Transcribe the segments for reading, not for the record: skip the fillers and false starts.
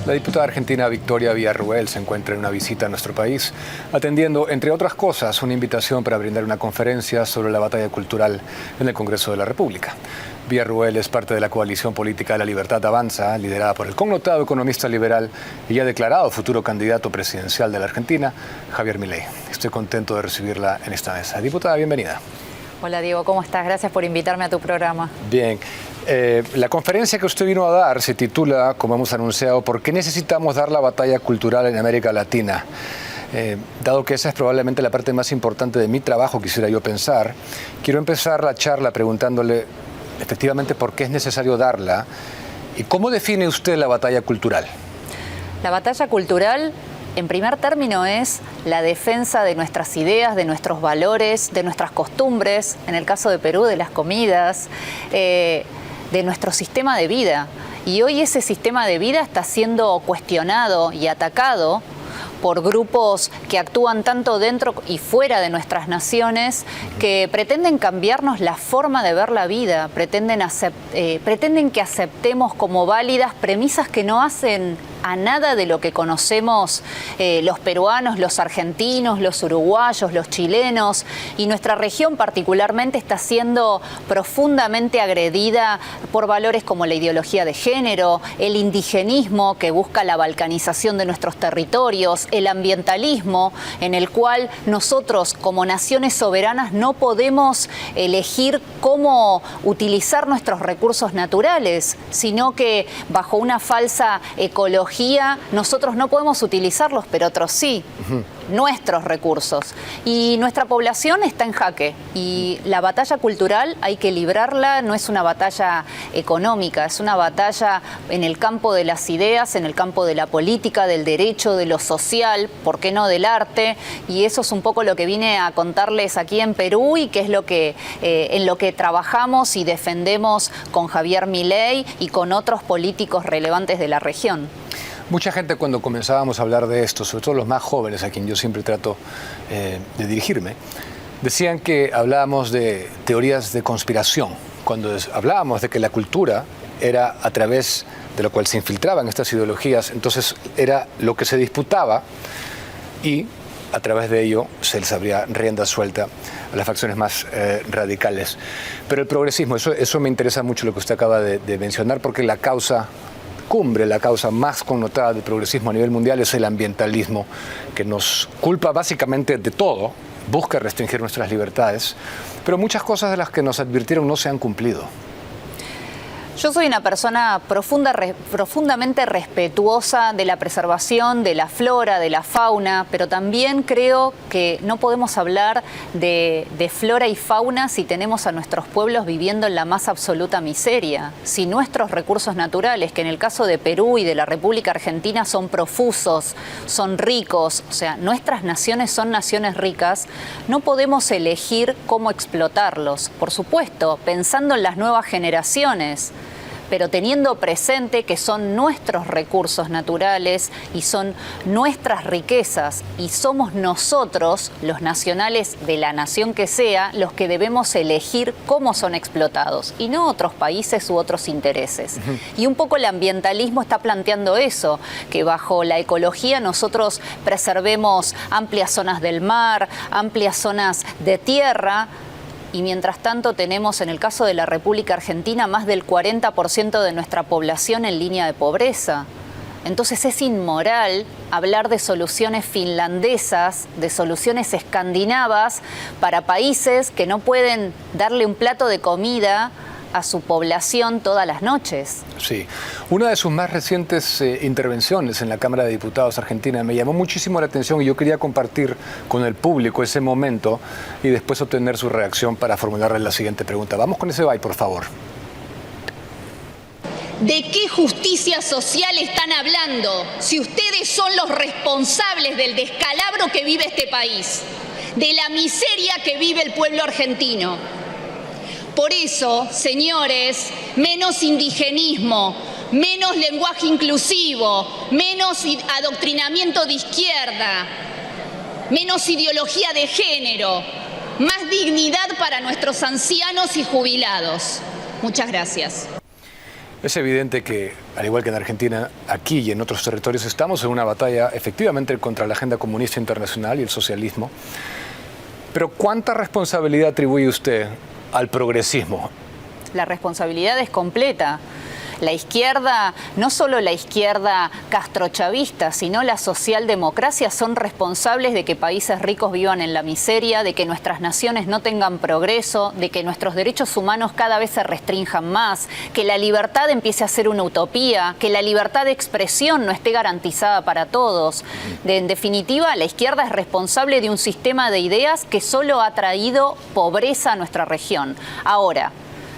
La diputada argentina Victoria Villarruel se encuentra en una visita a nuestro país, atendiendo, entre otras cosas, una invitación para brindar una conferencia sobre la batalla cultural en el Congreso de la República. Villarruel es parte de la coalición política La Libertad Avanza, liderada por el connotado economista liberal y ya declarado futuro candidato presidencial de la Argentina, Javier Milei. Estoy contento de recibirla en esta mesa. Diputada, bienvenida. Hola Diego, ¿cómo estás? Gracias por invitarme a tu programa. Bien. La conferencia que usted vino a dar se titula, como hemos anunciado, ¿por qué necesitamos dar la batalla cultural en América Latina? Dado que esa es probablemente la parte más importante de mi trabajo, quisiera yo pensar, quiero empezar la charla preguntándole efectivamente por qué es necesario darla y cómo define usted la batalla cultural. La batalla cultural, en primer término, es la defensa de nuestras ideas, de nuestros valores, de nuestras costumbres, en el caso de Perú, de las comidas, de nuestro sistema de vida. Y hoy ese sistema de vida está siendo cuestionado y atacado por grupos que actúan tanto dentro y fuera de nuestras naciones, que pretenden cambiarnos la forma de ver la vida, pretenden que aceptemos como válidas premisas que no hacen a nada de lo que conocemos los peruanos, los argentinos, los uruguayos, los chilenos, y nuestra región particularmente está siendo profundamente agredida por valores como la ideología de género, el indigenismo que busca la balcanización de nuestros territorios, el ambientalismo en el cual nosotros como naciones soberanas no podemos elegir cómo utilizar nuestros recursos naturales, sino que bajo una falsa ecología nosotros no podemos utilizarlos, pero otros sí, nuestros recursos. Y nuestra población está en jaque. Y la batalla cultural hay que librarla, no es una batalla económica, es una batalla en el campo de las ideas, en el campo de la política, del derecho, de lo social, ¿por qué no del arte? Y eso es un poco lo que vine a contarles aquí en Perú y que es lo que, en lo que trabajamos y defendemos con Javier Milei y con otros políticos relevantes de la región. Mucha gente, cuando comenzábamos a hablar de esto, sobre todo los más jóvenes a quien yo siempre trato de dirigirme, decían que hablábamos de teorías de conspiración, cuando hablábamos de que la cultura era a través de lo cual se infiltraban estas ideologías, entonces era lo que se disputaba y a través de ello se les abría rienda suelta a las facciones más radicales. Pero el progresismo, eso me interesa mucho lo que usted acaba de mencionar, porque la causa cumbre, la causa más connotada del progresismo a nivel mundial es el ambientalismo, que nos culpa básicamente de todo, busca restringir nuestras libertades, pero muchas cosas de las que nos advirtieron no se han cumplido. Yo soy una persona profundamente respetuosa de la preservación de la flora, de la fauna, pero también creo que no podemos hablar de flora y fauna si tenemos a nuestros pueblos viviendo en la más absoluta miseria. Si nuestros recursos naturales, que en el caso de Perú y de la República Argentina son profusos, son ricos, o sea, nuestras naciones son naciones ricas, no podemos elegir cómo explotarlos. Por supuesto, pensando en las nuevas generaciones, pero teniendo presente que son nuestros recursos naturales y son nuestras riquezas y somos nosotros, los nacionales de la nación que sea, los que debemos elegir cómo son explotados y no otros países u otros intereses. Y un poco el ambientalismo está planteando eso, que bajo la ecología nosotros preservemos amplias zonas del mar, amplias zonas de tierra. Y mientras tanto tenemos, en el caso de la República Argentina, más del 40% de nuestra población en línea de pobreza. Entonces es inmoral hablar de soluciones finlandesas, de soluciones escandinavas para países que no pueden darle un plato de comida a su población todas las noches. Sí. Una de sus más recientes intervenciones en la Cámara de Diputados argentina me llamó muchísimo la atención y yo quería compartir con el público ese momento y después obtener su reacción para formularle la siguiente pregunta. Vamos con ese bye, por favor. ¿De qué justicia social están hablando si ustedes son los responsables del descalabro que vive este país, de la miseria que vive el pueblo argentino? Por eso, señores, menos indigenismo, menos lenguaje inclusivo, menos adoctrinamiento de izquierda, menos ideología de género, más dignidad para nuestros ancianos y jubilados. Muchas gracias. Es evidente que, al igual que en Argentina, aquí y en otros territorios estamos en una batalla efectivamente contra la agenda comunista internacional y el socialismo. Pero ¿cuánta responsabilidad atribuye usted al progresismo? La responsabilidad es completa. La izquierda, no solo la izquierda castrochavista, sino la socialdemocracia son responsables de que países ricos vivan en la miseria, de que nuestras naciones no tengan progreso, de que nuestros derechos humanos cada vez se restrinjan más, que la libertad empiece a ser una utopía, que la libertad de expresión no esté garantizada para todos. En definitiva, la izquierda es responsable de un sistema de ideas que solo ha traído pobreza a nuestra región. Ahora,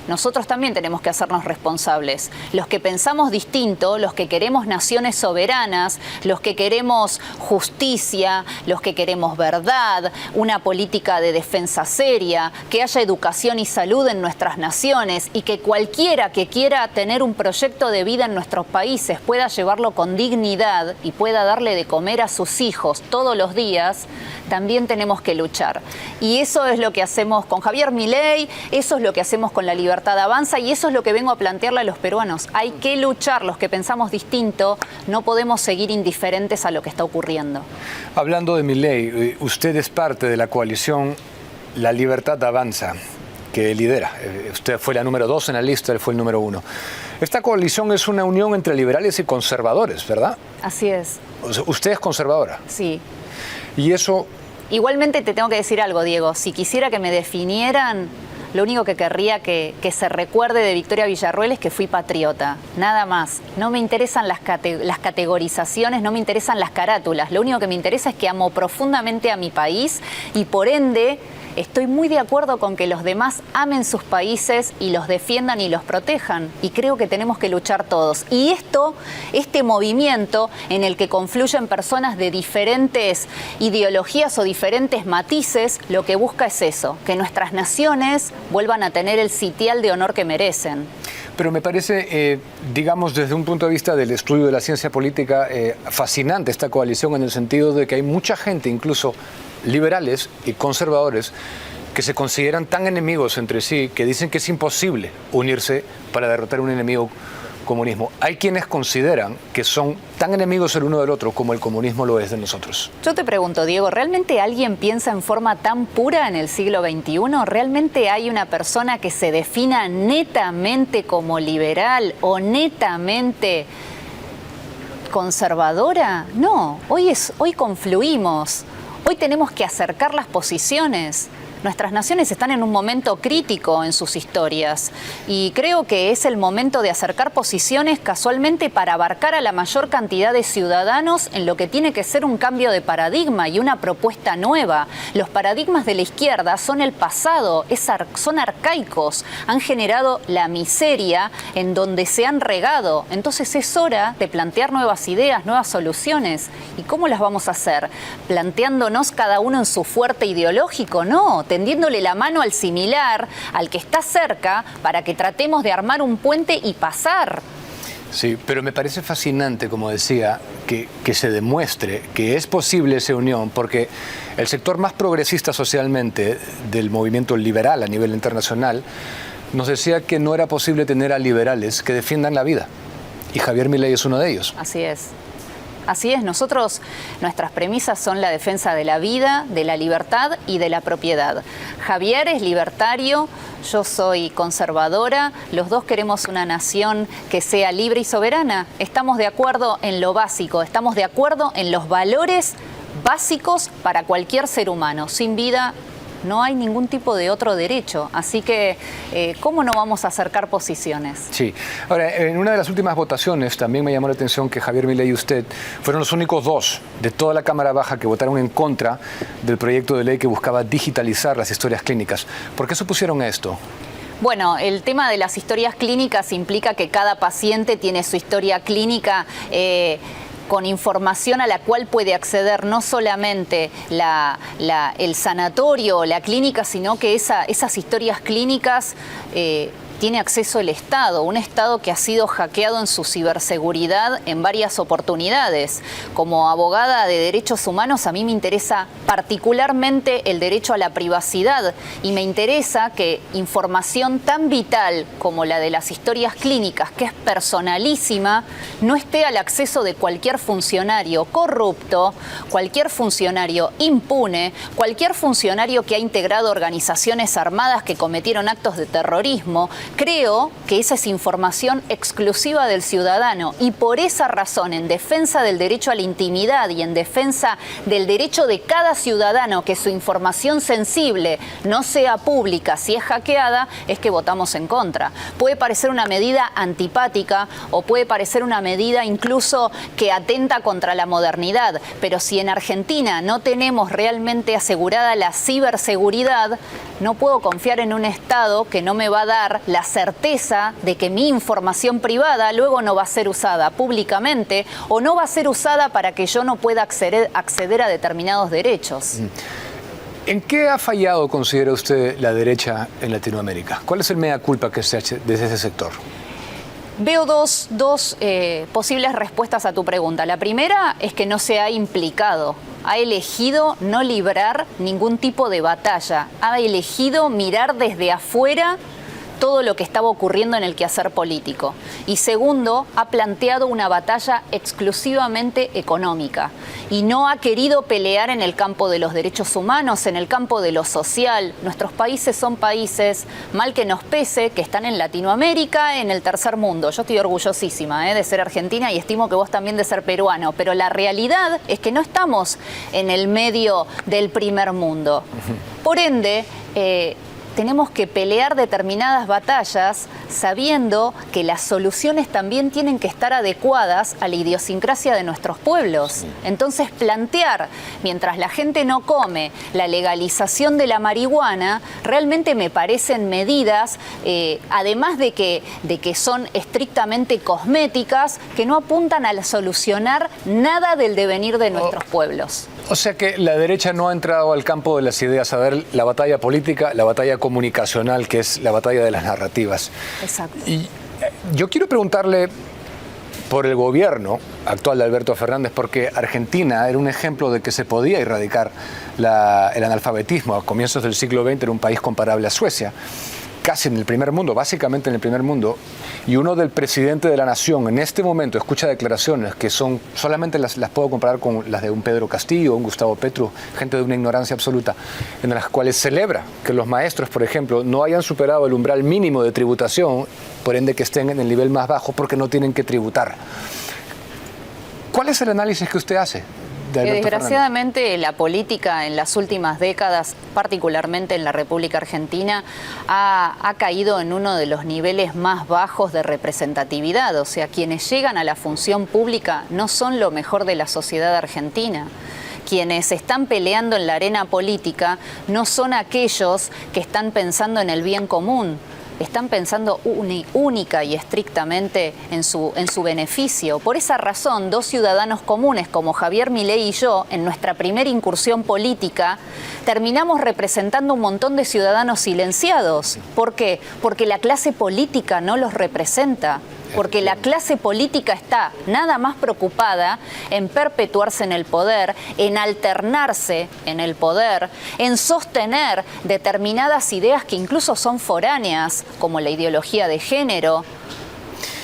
nosotros también tenemos que hacernos responsables. Los que pensamos distinto, los que queremos naciones soberanas, los que queremos justicia, los que queremos verdad, una política de defensa seria, que haya educación y salud en nuestras naciones y que cualquiera que quiera tener un proyecto de vida en nuestros países pueda llevarlo con dignidad y pueda darle de comer a sus hijos todos los días, también tenemos que luchar. Y eso es lo que hacemos con Javier Milei, eso es lo que hacemos con la Libertad Avanza y eso es lo que vengo a plantearle a los peruanos. Hay que luchar, los que pensamos distinto, no podemos seguir indiferentes a lo que está ocurriendo. Hablando de Milei, usted es parte de la coalición La Libertad Avanza, que lidera. Usted fue la número 2 en la lista, él fue el número 1. Esta coalición es una unión entre liberales y conservadores, ¿verdad? Así es. O sea, usted es conservadora. Sí. Y eso... Igualmente te tengo que decir algo, Diego. Si quisiera que me definieran, lo único que querría que se recuerde de Victoria Villarruel es que fui patriota. Nada más. No me interesan las categorizaciones, no me interesan las carátulas. Lo único que me interesa es que amo profundamente a mi país y por ende estoy muy de acuerdo con que los demás amen sus países y los defiendan y los protejan. Y creo que tenemos que luchar todos. Y este movimiento en el que confluyen personas de diferentes ideologías o diferentes matices, lo que busca es eso, que nuestras naciones vuelvan a tener el sitial de honor que merecen. Pero me parece, digamos, desde un punto de vista del estudio de la ciencia política, fascinante esta coalición en el sentido de que hay mucha gente, incluso liberales y conservadores, que se consideran tan enemigos entre sí que dicen que es imposible unirse para derrotar un enemigo comunismo. Hay quienes consideran que son tan enemigos el uno del otro como el comunismo lo es de nosotros. Yo te pregunto, Diego, ¿realmente alguien piensa en forma tan pura en el siglo XXI? ¿Realmente hay una persona que se defina netamente como liberal o netamente conservadora? No, hoy confluimos. Hoy tenemos que acercar las posiciones. Nuestras naciones están en un momento crítico en sus historias y creo que es el momento de acercar posiciones casualmente para abarcar a la mayor cantidad de ciudadanos en lo que tiene que ser un cambio de paradigma y una propuesta nueva. Los paradigmas de la izquierda son el pasado, son arcaicos, han generado la miseria en donde se han regado. Entonces es hora de plantear nuevas ideas, nuevas soluciones. ¿Y cómo las vamos a hacer? ¿Planteándonos cada uno en su fuerte ideológico? No, tendiéndole la mano al similar, al que está cerca, para que tratemos de armar un puente y pasar. Sí, pero me parece fascinante, como decía, que se demuestre que es posible esa unión, porque el sector más progresista socialmente del movimiento liberal a nivel internacional nos decía que no era posible tener a liberales que defiendan la vida. Y Javier Milei es uno de ellos. Así es. Así es, nuestras premisas son la defensa de la vida, de la libertad y de la propiedad. Javier es libertario, yo soy conservadora, los dos queremos una nación que sea libre y soberana. Estamos de acuerdo en lo básico, estamos de acuerdo en los valores básicos para cualquier ser humano. Sin vida no hay ningún tipo de otro derecho, así que ¿cómo no vamos a acercar posiciones? Sí. Ahora, en una de las últimas votaciones también me llamó la atención que Javier Milei y usted fueron los únicos dos de toda la Cámara Baja que votaron en contra del proyecto de ley que buscaba digitalizar las historias clínicas. ¿Por qué se opusieron a esto? Bueno, el tema de las historias clínicas implica que cada paciente tiene su historia clínica con información a la cual puede acceder no solamente el sanatorio o la clínica, sino que esas historias clínicas tiene acceso el Estado, un Estado que ha sido hackeado en su ciberseguridad en varias oportunidades. Como abogada de derechos humanos, a mí me interesa particularmente el derecho a la privacidad y me interesa que información tan vital como la de las historias clínicas, que es personalísima, no esté al acceso de cualquier funcionario corrupto, cualquier funcionario impune, cualquier funcionario que ha integrado organizaciones armadas que cometieron actos de terrorismo. Creo que esa es información exclusiva del ciudadano y por esa razón, en defensa del derecho a la intimidad y en defensa del derecho de cada ciudadano que su información sensible no sea pública si es hackeada, es que votamos en contra. Puede parecer una medida antipática o puede parecer una medida incluso que atenta contra la modernidad, pero si en Argentina no tenemos realmente asegurada la ciberseguridad, no puedo confiar en un Estado que no me va a dar la certeza de que mi información privada luego no va a ser usada públicamente o no va a ser usada para que yo no pueda acceder a determinados derechos. ¿En qué ha fallado, considera usted, la derecha en Latinoamérica? ¿Cuál es el mea culpa que se hace desde ese sector? Veo dos posibles respuestas a tu pregunta. La primera es que no se ha implicado. Ha elegido no librar ningún tipo de batalla. Ha elegido mirar desde afuera todo lo que estaba ocurriendo en el quehacer político. Y segundo, ha planteado una batalla exclusivamente económica y no ha querido pelear en el campo de los derechos humanos, en el campo de lo social. Nuestros países son países, mal que nos pese, que están en Latinoamérica, en el tercer mundo. Yo estoy orgullosísima de ser argentina y estimo que vos también de ser peruano, pero la realidad es que no estamos en el medio del primer mundo. Por ende, tenemos que pelear determinadas batallas sabiendo que las soluciones también tienen que estar adecuadas a la idiosincrasia de nuestros pueblos. Entonces, plantear, mientras la gente no come, la legalización de la marihuana, realmente me parecen medidas, además de que son estrictamente cosméticas, que no apuntan a solucionar nada del devenir de nuestros pueblos. O sea que la derecha no ha entrado al campo de las ideas a ver la batalla política, la batalla comunicacional, que es la batalla de las narrativas. Exacto. Y yo quiero preguntarle por el gobierno actual de Alberto Fernández, porque Argentina era un ejemplo de que se podía erradicar el analfabetismo. A comienzos del siglo XX era un país comparable a Suecia, casi en el primer mundo, básicamente en el primer mundo, y uno del presidente de la nación en este momento escucha declaraciones que son, solamente las puedo comparar con las de un Pedro Castillo, un Gustavo Petro, gente de una ignorancia absoluta, en las cuales celebra que los maestros, por ejemplo, no hayan superado el umbral mínimo de tributación, por ende que estén en el nivel más bajo porque no tienen que tributar. ¿Cuál es el análisis que usted hace? Desgraciadamente la política en las últimas décadas, particularmente en la República Argentina, ha caído en uno de los niveles más bajos de representatividad. O sea, quienes llegan a la función pública no son lo mejor de la sociedad argentina. Quienes están peleando en la arena política no son aquellos que están pensando en el bien común. Están pensando única y estrictamente en su beneficio. Por esa razón, dos ciudadanos comunes como Javier Milei y yo, en nuestra primera incursión política, terminamos representando un montón de ciudadanos silenciados. ¿Por qué? Porque la clase política no los representa. Porque la clase política está nada más preocupada en perpetuarse en el poder, en alternarse en el poder, en sostener determinadas ideas que incluso son foráneas, como la ideología de género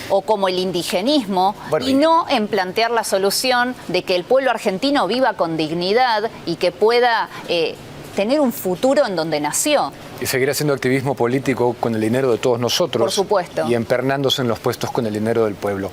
o como el indigenismo, y no en plantear la solución de que el pueblo argentino viva con dignidad y que pueda tener un futuro en donde nació. Y seguir haciendo activismo político con el dinero de todos nosotros. Por supuesto. Y empernándose en los puestos con el dinero del pueblo.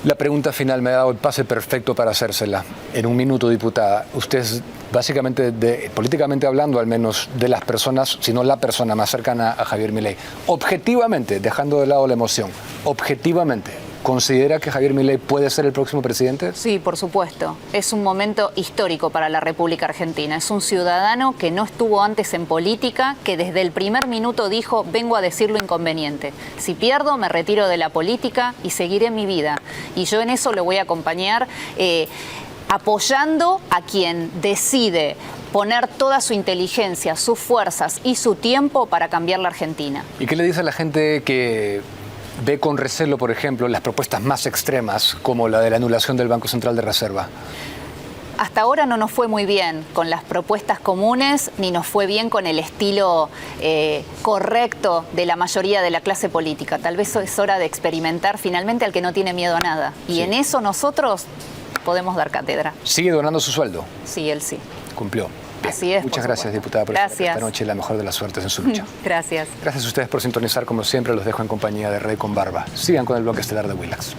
La pregunta final me ha dado el pase perfecto para hacérsela. En un minuto, diputada, usted es básicamente, políticamente hablando al menos, de las personas, si no la persona más cercana a Javier Milei. Objetivamente, dejando de lado la emoción, objetivamente, ¿considera que Javier Milei puede ser el próximo presidente? Sí, por supuesto. Es un momento histórico para la República Argentina. Es un ciudadano que no estuvo antes en política, que desde el primer minuto dijo, vengo a decir lo inconveniente. Si pierdo, me retiro de la política y seguiré mi vida. Y yo en eso lo voy a acompañar apoyando a quien decide poner toda su inteligencia, sus fuerzas y su tiempo para cambiar la Argentina. ¿Y qué le dice a la gente que ve con recelo, por ejemplo, las propuestas más extremas, como la de la anulación del Banco Central de Reserva? Hasta ahora no nos fue muy bien con las propuestas comunes, ni nos fue bien con el estilo correcto de la mayoría de la clase política. Tal vez es hora de experimentar finalmente al que no tiene miedo a nada. Y Sí. en eso nosotros podemos dar cátedra. ¿Sigue donando su sueldo? Sí, él sí. Cumplió. Bien. Así es. Muchas por gracias, supuesto. diputada, por estar Gracias. esta noche. La mejor de las suertes en su lucha. Gracias. Gracias a ustedes por sintonizar. Como siempre, los dejo en compañía de Rey con Barba. Sigan con el bloque estelar de Willax.